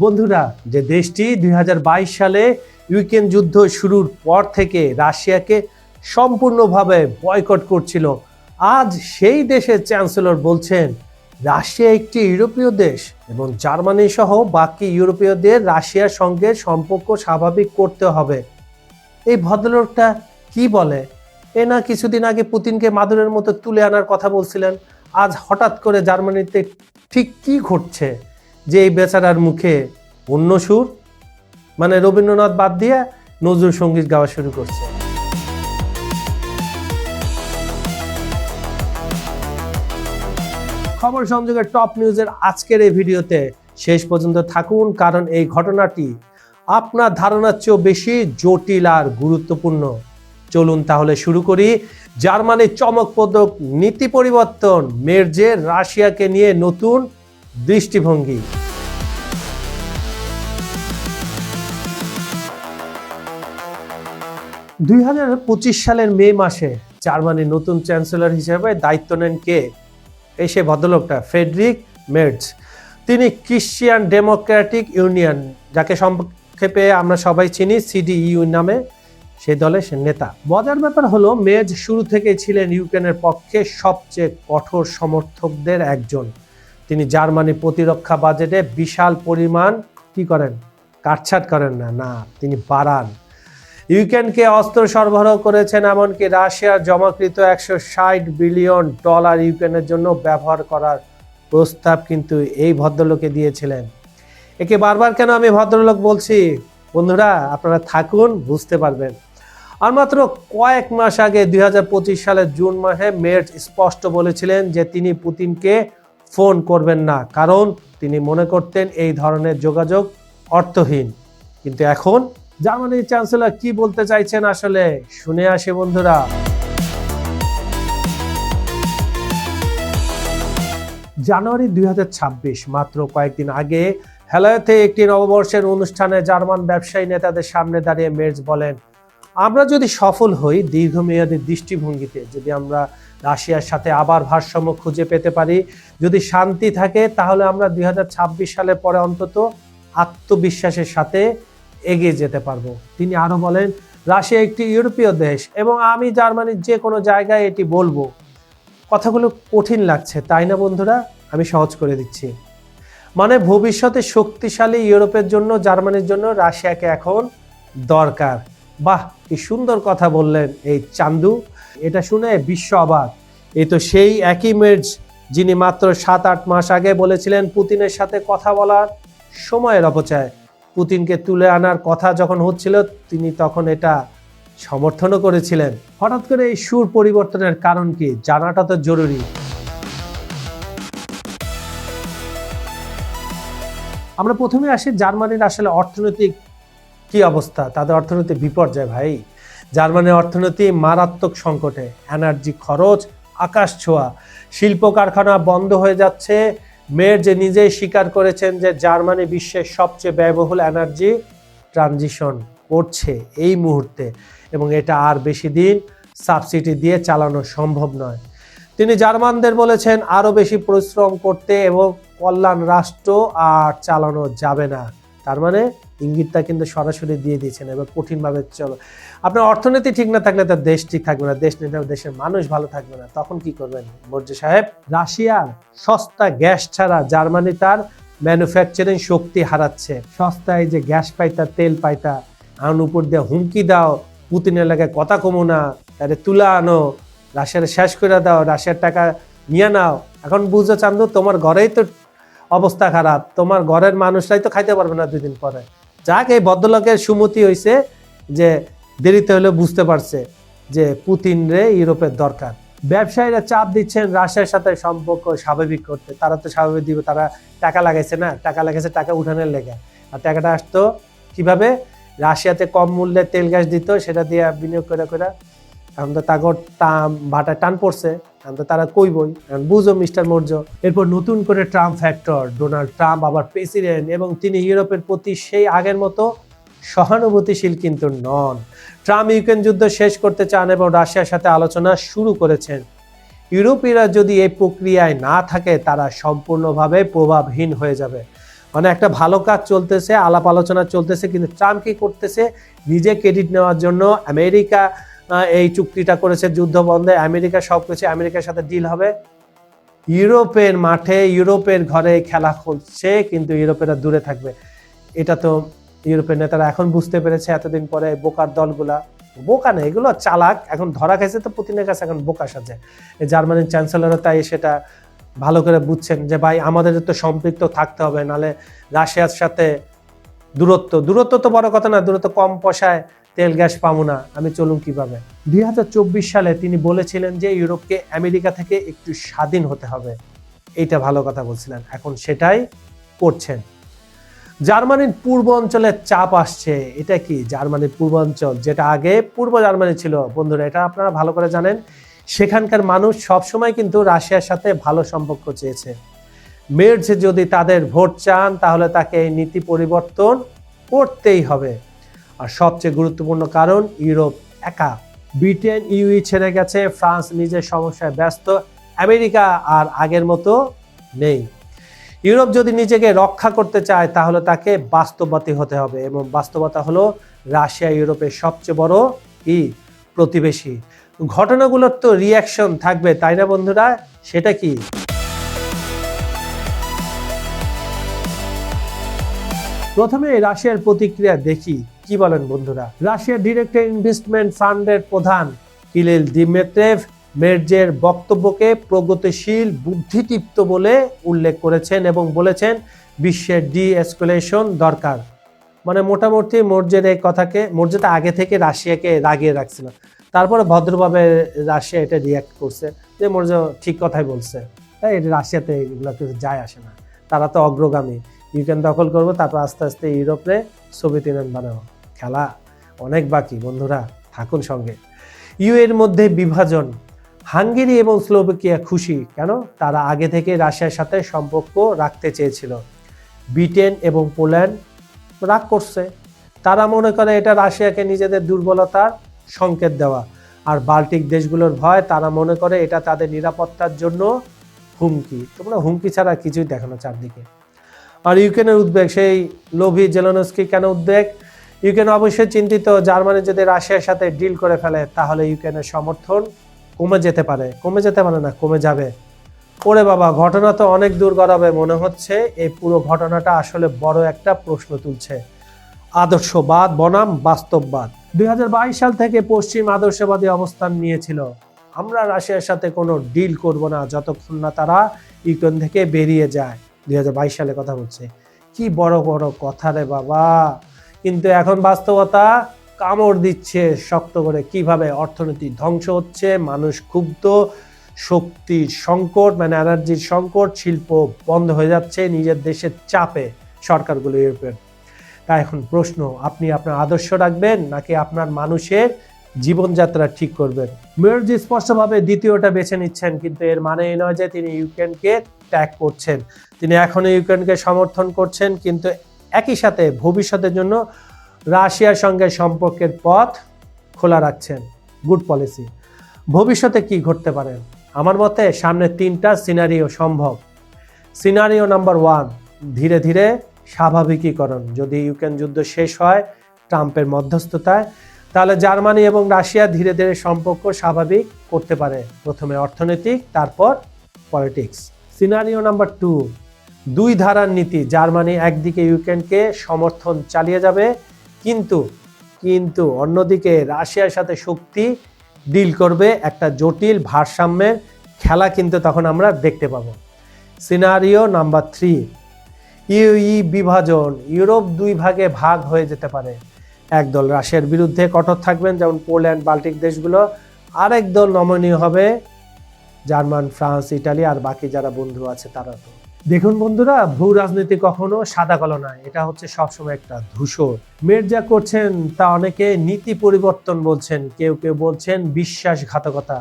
বন্ধুরা, যে দেশটি 2022 সালে ইউক্রেন যুদ্ধ শুরুর পর থেকে রাশিয়াকে সম্পূর্ণভাবে বয়কট করছিল, আজ সেই দেশের চ্যান্সেলর বলছেন রাশিয়া একটি ইউরোপীয় দেশ এবং জার্মানি সহ বাকি ইউরোপীয়দের রাশিয়ার সঙ্গে সম্পর্ক স্বাভাবিক করতে হবে। এই ভদ্রলোকটা কি বলে? এ না কিছুদিন আগে পুতিনকে মাদুরের মতো তুলে আনার কথা বলছিলেন, আজ হঠাৎ করে জার্মানিতে ঠিক কি ঘটছে যে এই বেচারার মুখে অন্য সুর, মানে রবীন্দ্রনাথ বাদ দিয়ে নজরুল সঙ্গীত গাওয়া শুরু করছে। খবর সংযোগের টপ নিউজের আজকের এই ভিডিওতে শেষ পর্যন্ত থাকুন, কারণ এই ঘটনাটি আপনার ধারণার চেয়েও বেশি জটিল আর গুরুত্বপূর্ণ। চলুন তাহলে শুরু করি। জার্মানির চমকপ্রদ নীতি পরিবর্তন, মের্জের রাশিয়াকে নিয়ে নতুন দৃষ্টিভঙ্গি। দুই সালের মে মাসে জার্মানির নতুন চ্যান্সেলর হিসেবে দায়িত্ব নেন কে? এই সে ভদ্রলোকটা, ফ্রেডরিক মের্জ। তিনি ক্রিশ্চিয়ান ডেমোক্রেটিক ইউনিয়ন, যাকে সংক্ষেপে আমরা সবাই চিনি সিডিইউ নামে, সেই দলের নেতা। মজার ব্যাপার হলো, মের্জ শুরু থেকেই ছিলেন ইউক্রেনের পক্ষে সবচেয়ে কঠোর সমর্থকদের একজন। তিনি জার্মানি প্রতিরক্ষা বাজেটে বিশাল পরিমাণ কি করেন? কাটছাট করেন না, তিনি বাড়ান। ইউক্রেনকে অস্ত্র সরবরাহ করেছেন, এমনকি রাশিয়ার জমাকৃত $160 বিলিয়ন ইউক্রেনের জন্য ব্যবহার করার প্রস্তাব কিন্তু এই ভদ্রলোকে দিয়েছিলেন। একে বারবার কেন আমি ভদ্রলোক বলছি? বন্ধুরা, আপনারা থাকুন, বুঝতে পারবেন। আর মাত্র কয়েক মাস আগে 2025 সালের জুন মাসে মের্জ স্পষ্ট বলেছিলেন যে তিনি পুতিনকে ফোন করবেন না, কারণ তিনি মনে করতেন এই ধরনের যোগাযোগ অর্থহীন। কিন্তু এখন জার্মানির চ্যান্সেলর কি বলতে চাইছেন আসলে শুনে আসে বন্ধুরা। জানুয়ারি 2026, মাত্র কয়েকদিন আগে হেলায়তে একটি নববর্ষের অনুষ্ঠানে জার্মান ব্যবসায়ী নেতাদের সামনে দাঁড়িয়ে মের্জ বলেন, আমরা যদি সফল হই দীর্ঘমেয়াদী দৃষ্টিভঙ্গিতে, যদি আমরা রাশিয়ার সাথে আবার ভারসাম্য খুঁজে পেতে পারি, যদি শান্তি থাকে, তাহলে আমরা 2026 সালের পরে অন্তত আত্মবিশ্বাসের সাথে এগিয়ে যেতে পারবো। তিনি আরো বলেন, রাশিয়া একটি ইউরোপীয় দেশ এবং আমি জার্মানির যে কোনো জায়গায় এটি বলবো। কথাগুলো কঠিন লাগছে, তাই না বন্ধুরা? আমি সহজ করে দিচ্ছি। মানে ভবিষ্যতে শক্তিশালী ইউরোপের জন্য জার্মানির জন্য রাশিয়াকে এখন দরকার। বাহ, কি সুন্দর কথা বললেন এই চান্দু। এটা শুনে বিশ্ব অবাক। এই তো সেই একই মের্জ যিনি মাত্র 7-8 মাস আগে বলেছিলেন পুতিনের সাথে কথা বলার সময়ের অপচয়। পুতিনকে তুলে আনার কথা যখন হচ্ছিল, তিনি তখন এটা সমর্থনও করেছিলেন। হঠাৎ করে এই সুর পরিবর্তনের কারণ কি জানাটা তো জরুরি। আমরা প্রথমে আসি জার্মানির আসলে অর্থনৈতিক কি অবস্থা। তাদের অর্থনৈতিক বিপর্যয় ভাই। জার্মানির অর্থনীতি মারাত্মক সংকটে, এনার্জি খরচ আকাশ ছোঁয়া, শিল্প কারখানা বন্ধ হয়ে যাচ্ছে। মের্জ নিজেই স্বীকার করেছেন যে জার্মানি বিশ্বের সবচেয়ে ব্যয়বহুল এনার্জি ট্রানজিশন করছে এই মুহূর্তে, এবং এটা আর বেশি দিন সাবসিডি দিয়ে চালানো সম্ভব নয়। তিনি জার্মানদের বলেছেন আরও বেশি পরিশ্রম করতে এবং কল্যাণ রাষ্ট্র আর চালানো যাবে না। তার মানে ইঙ্গিতটা কিন্তু সরাসরি দিয়ে দিয়েছেন, এবার কঠিনভাবে চলো। আপনার অর্থনীতি ঠিক না থাকলে তার দেশ ঠিক থাকবে না, দেশ নেতা দেশের মানুষ ভালো থাকবে না, তখন কি করবেন মের্জ সাহেব? রাশিয়ার সস্তা গ্যাস ছাড়া জার্মানি তার ম্যানুফ্যাকচারিং শক্তি হারাচ্ছে। সস্তায় যে গ্যাস পাইতা, তেল পাইতা, আন উপর দিয়ে হুমকি দাও, পুতিনের এলাকায় কথা কমো না, তারে তুলা আনো, রাশিয়ার শেষ করে দাও, রাশিয়ার টাকা নিয়ে নাও। এখন বুঝো চান্দু, তোমার ঘরেই তো অবস্থা খারাপ, তোমার ঘরের মানুষরাই তো খাইতে পারবে না 2 দিন পরে। যাক, এই ভদ্রলোকের সুমতি হয়েছে যে দেরিতে হলেও বুঝতে পারছে যে পুতিন রে ইউরোপের দরকার। ব্যবসায়ীরা চাপ দিচ্ছেন রাশিয়ার সাথে সম্পর্ক স্বাভাবিক করতে। তারা তো স্বাভাবিক দিবে, তারা টাকা লাগাইছে না, টাকা লাগাইছে টাকা উঠানোর লেগে। আর টাকাটা আসতো কিভাবে? রাশিয়াতে কম মূল্যে তেল গ্যাস দিত, সেটা দিয়ে বিনিয়োগ করে এখন তো তাগর ভাটায় টান পড়ছে, এখন তো তারা কইবই। বুঝো মিস্টার মৌর্য। এরপর নতুন করে ট্রাম্প ফ্যাক্টর, ডোনাল্ড ট্রাম্প আবার প্রেসিডেন্ট, এবং তিনি ইউরোপের প্রতি সেই আগের মতো সহানুভূতিশীল কিন্তু নন। ট্রাম্প ইউক্রেন যুদ্ধ শেষ করতে চান এবং রাশিয়ার সাথে আলোচনা শুরু করেছেন। ইউরোপীয়রা যদি এই প্রক্রিয়ায় না থাকে, তারা সম্পূর্ণভাবে প্রভাবহীন হয়ে যাবে। মানে একটা ভালো কাজ চলতেছে, আলাপ আলোচনা চলতেছে, কিন্তু ট্রাম্প কি করতেছে, নিজে ক্রেডিট নেওয়ার জন্য আমেরিকা এই চুক্তিটা করেছে যুদ্ধ বন্ধে, আমেরিকা সব কিছু, আমেরিকার সাথে ডিল হবে। ইউরোপের মাঠে ইউরোপের ঘরে খেলা হচ্ছে, কিন্তু ইউরোপেরা দূরে থাকবে। এটা তো ইউরোপের নেতারা এখন বুঝতে পেরেছে, এতদিন পরে। বোকার দলগুলা, বোকা না, এগুলো চালাক, এখন ধরা খাইছে তো পুতিনের কাছে এখন বোকা সাজে। জার্মানির চ্যান্সেলরও তাই সেটা ভালো করে বুঝছেন যে ভাই আমাদের তো সম্পৃক্ত থাকতে হবে, নালে রাশিয়ার সাথে দূরত্ব তো বড় কথা না, দূরত্ব কম পয়সায় তেল গ্যাস পাবো না, আমি চলুন কিভাবে। 2024 সালে তিনি বলেছিলেন যে ইউরোপকে আমেরিকা থেকে একটু স্বাধীন হতে হবে, এইটা ভালো কথা বলছিলেন, এখন সেটাই করছেন। জার্মানির পূর্ব অঞ্চলে চাপ আসছে। এটা কি জার্মানির পূর্বাঞ্চল, যেটা আগে পূর্ব জার্মানি ছিল বন্ধুরা, এটা আপনারা ভালো করে জানেন। সেখানকার মানুষ সবসময় কিন্তু রাশিয়ার সাথে ভালো সম্পর্ক চেয়েছে। মের্জ যদি তাদের ভোট চান তাহলে তাকে এই নীতি পরিবর্তন করতেই হবে। আর সবচেয়ে গুরুত্বপূর্ণ কারণ, ইউরোপ একা। ব্রিটেন ইউই ছেড়ে গেছে, ফ্রান্স নিজের সমস্যায় ব্যস্ত, আমেরিকা আর আগের মতো নেই। ইউরোপ যদি নিজেকে রক্ষা করতে চায় তাহলে তাকে বাস্তববাদী হতে হবে, এবং বাস্তবতা হলো রাশিয়া ইউরোপের সবচেয়ে বড় প্রতিবেশী। ঘটনাগুলোর তো রিয়াকশন থাকবে, তাই না বন্ধুরা? সেটা কি? প্রথমে রাশিয়ার প্রতিক্রিয়া দেখি, কি বলেন বন্ধুরা। রাশিয়ার ডিরেক্ট ইনভেস্টমেন্ট ফান্ডের প্রধান কিরিল দিমিত্রেভ মের্জের বক্তব্যকে প্রগতিশীল, বুদ্ধিদীপ্ত বলে উল্লেখ করেছেন এবং বলেছেন বিশ্বের ডি-এসকেলেশন দরকার। মানে মোটামুটি মের্জের এই কথাকে, মের্জ তো আগে থেকে রাশিয়াকে রাগিয়ে রাখছিল, তারপরে ভদ্রভাবে রাশিয়া এটা রিয়াক্ট করছে যে মের্জ ঠিক কথাই বলছে। তাই এটা রাশিয়াতে এগুলো কিছু যায় আসে না, তারা তো অগ্রগামী। ইউক্রেন দখল করবো, তারপর আস্তে আস্তে ইউরোপে সোভিয়েত ইউনিয়ন বানাবো। খেলা অনেক বাকি বন্ধুরা, থাকুন সঙ্গে। এর মধ্যে বিভাজন। হাঙ্গেরি এবং স্লোভাকিয়া খুশি, কেন? তারা আগে থেকে রাশিয়ার সাথে সম্পর্ক রাখতে চেয়েছিল। ব্রিটেন এবং পোল্যান্ড রাগ করছে, তারা মনে করে এটা রাশিয়াকে নিজেদের দুর্বলতার সংকেত দেওয়া। আর বাল্টিক দেশগুলোর ভয়, তারা মনে করে এটা তাদের নিরাপত্তার জন্য হুমকি। তোমরা হুমকি ছাড়া কিছুই দেখো না চারদিকে। আর ইউক্রেনের উদ্বেগ, সেই লোভী জেলেনস্কি কেন উদ্বেগ? ইউক্রেন অবশ্যই চিন্তিত, জার্মানি যদি রাশিয়ার সাথে ডিল করে ফেলে তাহলে ইউক্রেনের সমর্থন কমে যেতে পারে। কমে যাবে। ওরে বাবা, ঘটনা তো অনেক দূর গড়াবে মনে হচ্ছে। এই পুরো ঘটনাটা আসলে বড় একটা প্রশ্ন তুলছে। আদর্শবাদ বনাম বাস্তববাদ। 2022 সাল থেকে পশ্চিম আদর্শবাদী অবস্থান নিয়েছিল, আমরা রাশিয়ার সাথে কোনো ডিল করব না যতক্ষণ না তারা ইউক্রেন থেকে বেরিয়ে যায়। 2022 সালে কথা বলছে। কি বড় বড় কথা রে বাবা, কিন্তু এখন বাস্তবতা কামড় দিচ্ছে শক্ত করে। কিভাবে অর্থনীতি ধ্বংস হচ্ছে, মানুষ ক্ষুব্ধ, শক্তির সংকট মানে এনার্জির সংকট, শিল্প বন্ধ হয়ে যাচ্ছে নিজের দেশের চাপে সরকারগুলো ইউরোপের। তাই এখন প্রশ্ন, আপনি আপনার আদর্শ রাখবেন নাকি আপনার মানুষের জীবনযাত্রা ঠিক করবেন? মের্জ স্পষ্টভাবে দ্বিতীয়টা বেছে নিচ্ছেন, কিন্তু এর মানে এই নয় যে তিনি ইউক্রেনকে ত্যাগ করছেন। তিনি এখনো ইউক্রেনকে সমর্থন করছেন, কিন্তু একই সাথে ভবিষ্যতের জন্য রাশিয়ার সঙ্গে সম্পর্কের পথ খোলা রাখছেন। Good policy. ভবিষ্যতে কি ঘটতে পারে? আমার মতে সামনে 3টা সিনারিও সম্ভব। সিনারিও নাম্বার 1, ধীরে ধীরে স্বাভাবিকীকরণ। যদি ইউক্রেন যুদ্ধ শেষ হয় ট্রাম্পের মধ্যস্থতায়, তাহলে জার্মানি এবং রাশিয়া ধীরে ধীরে সম্পর্ক স্বাভাবিক করতে পারে, প্রথমে অর্থনৈতিক, তারপর পলিটিক্স। সিনারিও নাম্বার 2, 2 ধারার নীতি। জার্মানি একদিকে ইউক্রেনকে সমর্থন চালিয়ে যাবে, কিন্তু অন্যদিকে রাশিয়ার সাথে শক্তি ডিল করবে। একটা জটিল ভারসাম্যের খেলা কিন্তু তখন আমরা দেখতে পাবো। সিনারিও নাম্বার 3, বিভাজন। ইউরোপ 2 ভাগে ভাগ হয়ে যেতে পারে। একদল রাশিয়ার বিরুদ্ধে কঠোর থাকবেন, যেমন পোল্যান্ড, বাল্টিক দেশগুলো। আরেক দল নমনীয় হবে, জার্মান, ফ্রান্স, ইটালি আর বাকি যারা বন্ধু আছে তারা। তো দেখুন বন্ধুরা, ভূ রাজনীতি কখনো সাদা কালো নয়, এটা হচ্ছে সবসময় একটা ধূসর। মের্জ যা করছেন তা অনেকে নীতি পরিবর্তন বলছেন, কেউ বলছেন বিশ্বাসঘাতকতা,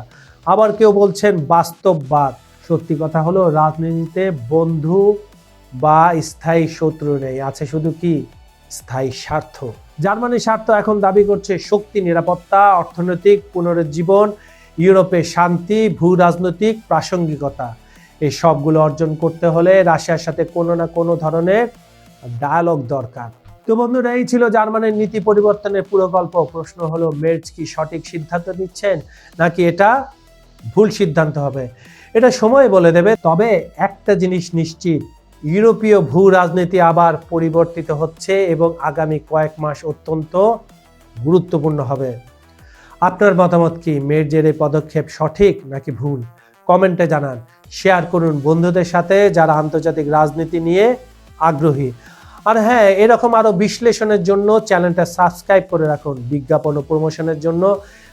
আবার কেউ বলছেন বাস্তববাদ। সত্যি কথা হলো রাজনীতিতে বন্ধু বা স্থায়ী শত্রু নেই, আছে শুধু কি স্থায়ী স্বার্থ। জার্মানির স্বার্থ এখন দাবি করছে শক্তি, নিরাপত্তা, অর্থনৈতিক পুনরুজ্জীবন, ইউরোপের শান্তি, ভূ রাজনৈতিক প্রাসঙ্গিকতা। এই সবগুলো অর্জন করতে হলে রাশিয়ার সাথে কোনো না কোনো ধরনের ডায়ালগ দরকার। তো বন্ধুরা, এই ছিল জার্মানির নীতি পরিবর্তনের পুরো গল্প। প্রশ্ন হলো, মের্জ কি সঠিক সিদ্ধান্ত নিচ্ছেন নাকি এটা ভুল সিদ্ধান্ত হবে? এটা সময় বলে দেবে। তবে একটা জিনিস নিশ্চিত, ইউরোপীয় ভূ রাজনীতি আবার পরিবর্তিত হচ্ছে এবং আগামী কয়েক মাস অত্যন্ত গুরুত্বপূর্ণ হবে। আপনার মতামত কি? মের্জের এই পদক্ষেপ সঠিক নাকি ভুল? কমেন্টে জানান, শেয়ার করুন বন্ধুদের সাথে যারা আন্তর্জাতিক রাজনীতি নিয়ে আগ্রহী। আর হ্যাঁ, এরকম আরো বিশ্লেষণের জন্য চ্যানেলটা সাবস্ক্রাইব করে রাখুন। বিজ্ঞাপন ও প্রমোশনের জন্য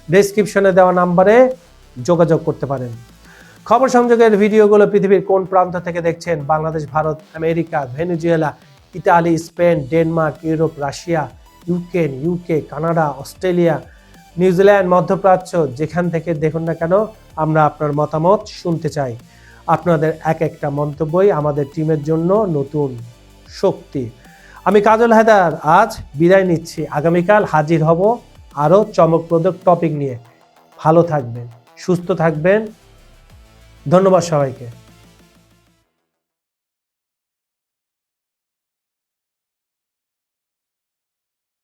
ডেসক্রিপশনে দেওয়া নাম্বারে যোগাযোগ করতে পারেন। খবর সংযোগের ভিডিওগুলো পৃথিবীর কোন প্রান্ত থেকে দেখছেন? Bangladesh, Bharat, America, Venezuela, Italy, Spain, Denmark, Europe, Russia, Ukraine, UK, Canada, Australia, New Zealand, মধ্যপ্রাচ্য, যেখান থেকে দেখুন না কেন, আমরা আপনার মতামত শুনতে চাই। আপনাদের এক একটা মন্তব্যই আমাদের টিমের জন্য নতুন শক্তি। আমি কাজল হায়দার আজ বিদায় নিচ্ছি। আগামীকাল হাজির হব আরও চমকপ্রদ টপিক নিয়ে। ভালো থাকবেন, সুস্থ থাকবেন। ধন্যবাদ সবাইকে।